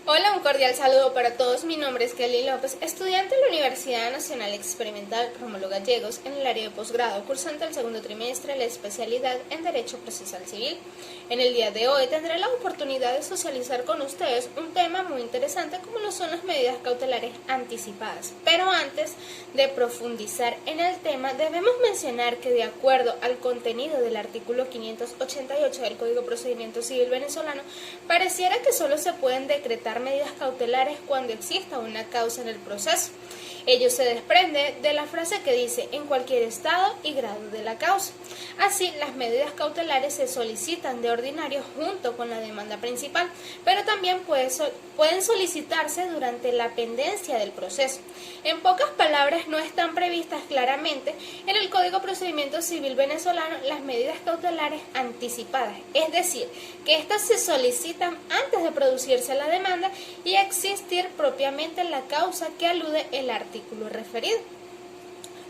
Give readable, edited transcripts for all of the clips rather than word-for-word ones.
Hola, un cordial saludo para todos. Mi nombre es Kelly López, estudiante de la Universidad Nacional Experimental Rómulo Gallegos en el área de posgrado, cursante el segundo trimestre de la especialidad en Derecho Procesal Civil. En el día de hoy tendré la oportunidad de socializar con ustedes un tema muy interesante como lo son las medidas cautelares anticipadas. Pero antes de profundizar en el tema, debemos mencionar que de acuerdo al contenido del artículo 588 del Código de Procedimiento Civil venezolano, pareciera que solo se pueden decretar medidas cautelares cuando exista una causa en el proceso. Ello se desprende de la frase que dice en cualquier estado y grado de la causa. Así, las medidas cautelares se solicitan de ordinario junto con la demanda principal, pero también pueden solicitarse durante la pendencia del proceso. En pocas palabras, no están previstas claramente en el Código de Procedimiento Civil venezolano las medidas cautelares anticipadas, es decir, que estas se solicitan antes de producirse la demanda y existir propiamente la causa que alude el artículo referido.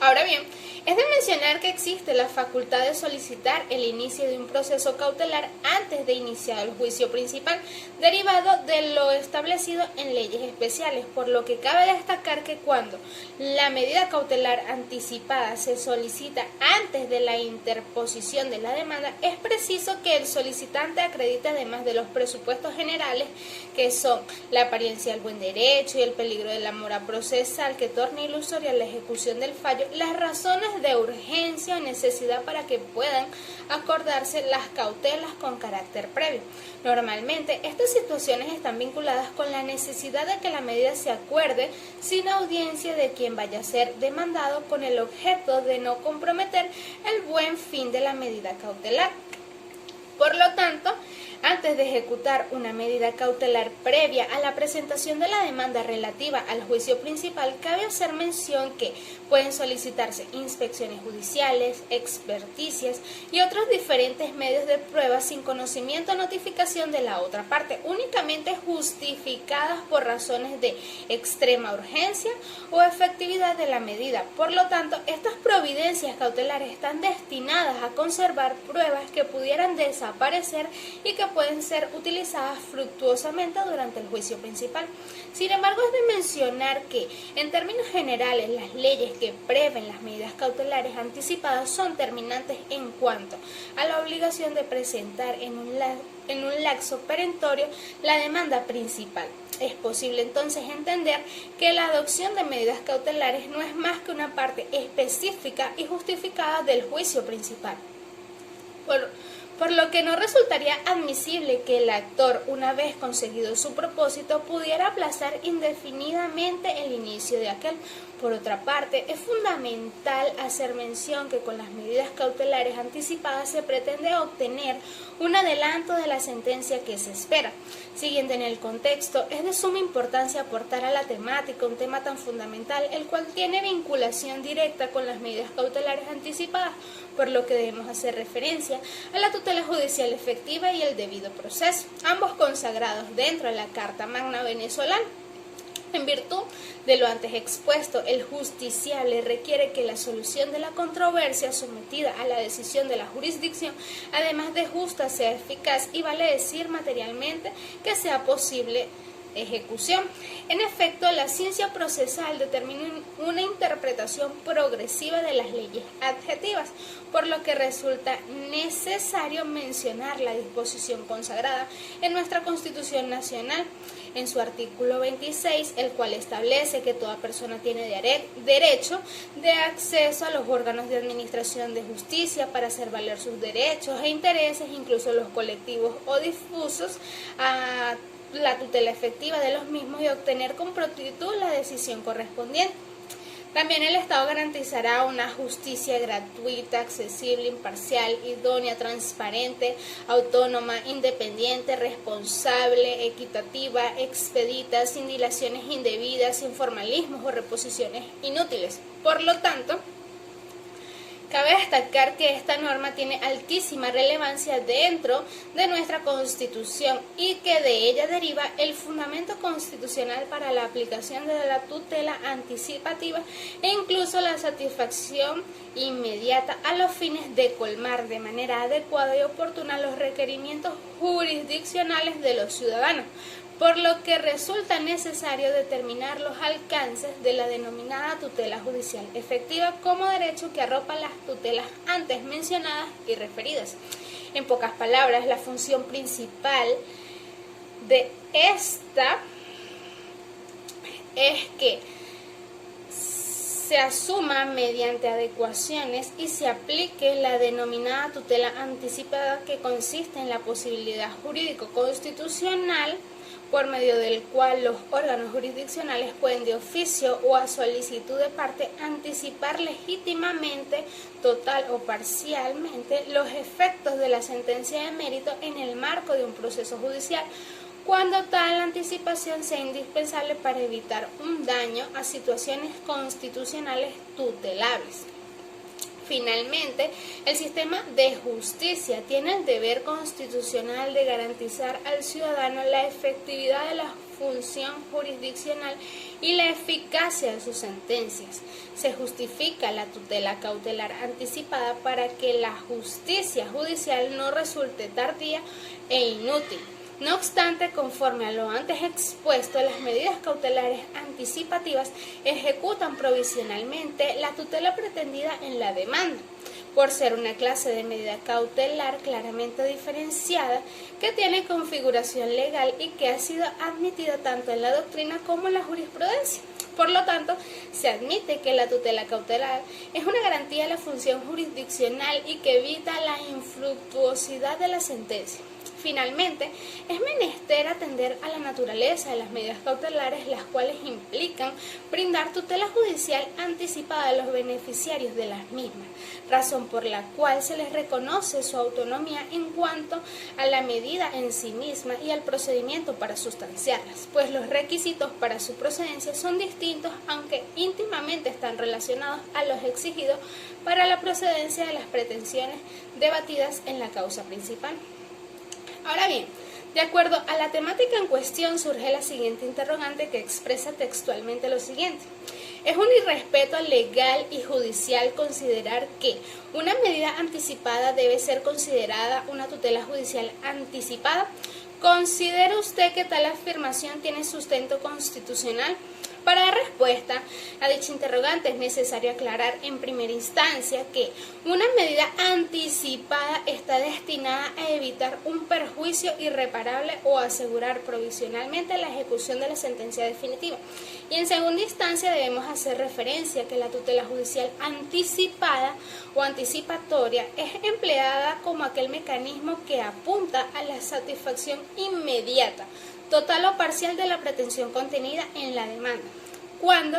Ahora bien, es de mencionar que existe la facultad de solicitar el inicio de un proceso cautelar antes de iniciar el juicio principal, derivado de lo establecido en leyes especiales, por lo que cabe destacar que cuando la medida cautelar anticipada se solicita antes de la interposición de la demanda, es preciso que el solicitante acredite, además de los presupuestos generales, que son la apariencia del buen derecho y el peligro de la mora procesal que torna ilusoria la ejecución del fallo, las razones de urgencia o necesidad para que puedan acordarse las cautelas con carácter previo. Normalmente, estas situaciones están vinculadas con la necesidad de que la medida se acuerde sin audiencia de quien vaya a ser demandado, con el objeto de no comprometer el buen fin de la medida cautelar. Por lo tanto, antes de ejecutar una medida cautelar previa a la presentación de la demanda relativa al juicio principal, cabe hacer mención que pueden solicitarse inspecciones judiciales, experticias y otros diferentes medios de prueba sin conocimiento o notificación de la otra parte, únicamente justificadas por razones de extrema urgencia o efectividad de la medida. Por lo tanto, estas providencias cautelares están destinadas a conservar pruebas que pudieran desaparecer y que pueden ser utilizadas fructuosamente durante el juicio principal. Sin embargo, es de mencionar que, en términos generales, las leyes que prevén las medidas cautelares anticipadas son terminantes en cuanto a la obligación de presentar en un lapso perentorio la demanda principal. Es posible entonces entender que la adopción de medidas cautelares no es más que una parte específica y justificada del juicio principal. Por lo que no resultaría admisible que el actor, una vez conseguido su propósito, pudiera aplazar indefinidamente el inicio de aquel. Por otra parte, es fundamental hacer mención que con las medidas cautelares anticipadas se pretende obtener un adelanto de la sentencia que se espera. Siguiendo en el contexto, es de suma importancia aportar a la temática un tema tan fundamental, el cual tiene vinculación directa con las medidas cautelares anticipadas, por lo que debemos hacer referencia a la tutela judicial efectiva y el debido proceso, ambos consagrados dentro de la Carta Magna venezolana. En virtud de lo antes expuesto, el justiciable requiere que la solución de la controversia sometida a la decisión de la jurisdicción, además de justa, sea eficaz y vale decir materialmente que sea posible ejecución. En efecto, la ciencia procesal determina una interpretación progresiva de las leyes adjetivas, por lo que resulta necesario mencionar la disposición consagrada en nuestra Constitución Nacional, en su artículo 26, el cual establece que toda persona tiene derecho de acceso a los órganos de administración de justicia para hacer valer sus derechos e intereses, incluso los colectivos o difusos, a la tutela efectiva de los mismos y obtener con prontitud la decisión correspondiente. También el Estado garantizará una justicia gratuita, accesible, imparcial, idónea, transparente, autónoma, independiente, responsable, equitativa, expedita, sin dilaciones indebidas, sin formalismos o reposiciones inútiles. Por lo tanto, cabe destacar que esta norma tiene altísima relevancia dentro de nuestra Constitución y que de ella deriva el fundamento constitucional para la aplicación de la tutela anticipativa e incluso la satisfacción inmediata a los fines de colmar de manera adecuada y oportuna los requerimientos jurisdiccionales de los ciudadanos. por lo que resulta necesario determinar los alcances de la denominada tutela judicial efectiva como derecho que arropa las tutelas antes mencionadas y referidas. En pocas palabras, la función principal de esta es que se asuma mediante adecuaciones y se aplique la denominada tutela anticipada, que consiste en la posibilidad jurídico-constitucional por medio del cual los órganos jurisdiccionales pueden de oficio o a solicitud de parte anticipar legítimamente, total o parcialmente, los efectos de la sentencia de mérito en el marco de un proceso judicial, cuando tal anticipación sea indispensable para evitar un daño a situaciones constitucionales tutelables. Finalmente, el sistema de justicia tiene el deber constitucional de garantizar al ciudadano la efectividad de la función jurisdiccional y la eficacia de sus sentencias. Se justifica la tutela cautelar anticipada para que la justicia judicial no resulte tardía e inútil. No obstante, conforme a lo antes expuesto, las medidas cautelares anticipativas ejecutan provisionalmente la tutela pretendida en la demanda, por ser una clase de medida cautelar claramente diferenciada, que tiene configuración legal y que ha sido admitida tanto en la doctrina como en la jurisprudencia. Por lo tanto, se admite que la tutela cautelar es una garantía de la función jurisdiccional y que evita la infructuosidad de la sentencia. Finalmente, es menester atender a la naturaleza de las medidas cautelares, las cuales implican brindar tutela judicial anticipada a los beneficiarios de las mismas, razón por la cual se les reconoce su autonomía en cuanto a la medida en sí misma y al procedimiento para sustanciarlas, pues los requisitos para su procedencia son distintos, aunque íntimamente están relacionados a los exigidos para la procedencia de las pretensiones debatidas en la causa principal. Ahora bien, de acuerdo a la temática en cuestión, surge la siguiente interrogante, que expresa textualmente lo siguiente: ¿es un irrespeto legal y judicial considerar que una medida anticipada debe ser considerada una tutela judicial anticipada? ¿Considera usted que tal afirmación tiene sustento constitucional? Para dar respuesta a dicha interrogante es necesario aclarar en primera instancia que una medida anticipada está destinada a evitar un perjuicio irreparable o asegurar provisionalmente la ejecución de la sentencia definitiva. Y en segunda instancia debemos hacer referencia a que la tutela judicial anticipada o anticipatoria es empleada como aquel mecanismo que apunta a la satisfacción inmediata, total o parcial de la pretensión contenida en la demanda, cuando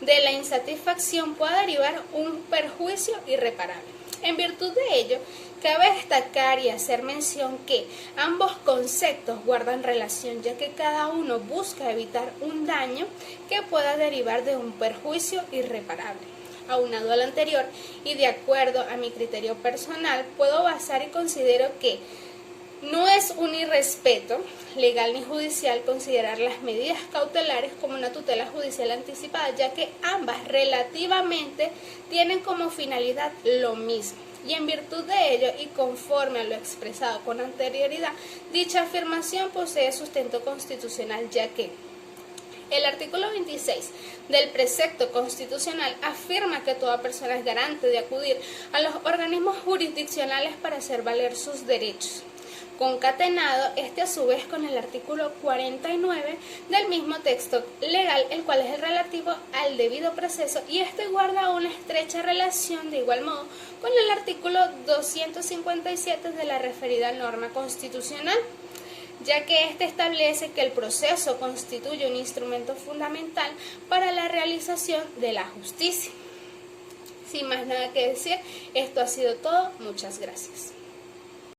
de la insatisfacción pueda derivar un perjuicio irreparable. En virtud de ello, cabe destacar y hacer mención que ambos conceptos guardan relación, ya que cada uno busca evitar un daño que pueda derivar de un perjuicio irreparable. Aunado al anterior y de acuerdo a mi criterio personal, puedo basar y considero que no es un irrespeto legal ni judicial considerar las medidas cautelares como una tutela judicial anticipada, ya que ambas relativamente tienen como finalidad lo mismo. Y en virtud de ello y conforme a lo expresado con anterioridad, dicha afirmación posee sustento constitucional, ya que el artículo 26 del precepto constitucional afirma que toda persona es garante de acudir a los organismos jurisdiccionales para hacer valer sus derechos. Concatenado este a su vez con el artículo 49 del mismo texto legal, el cual es el relativo al debido proceso, y este guarda una estrecha relación de igual modo con el artículo 257 de la referida norma constitucional, ya que éste establece que el proceso constituye un instrumento fundamental para la realización de la justicia. Sin más nada que decir, esto ha sido todo. Muchas gracias.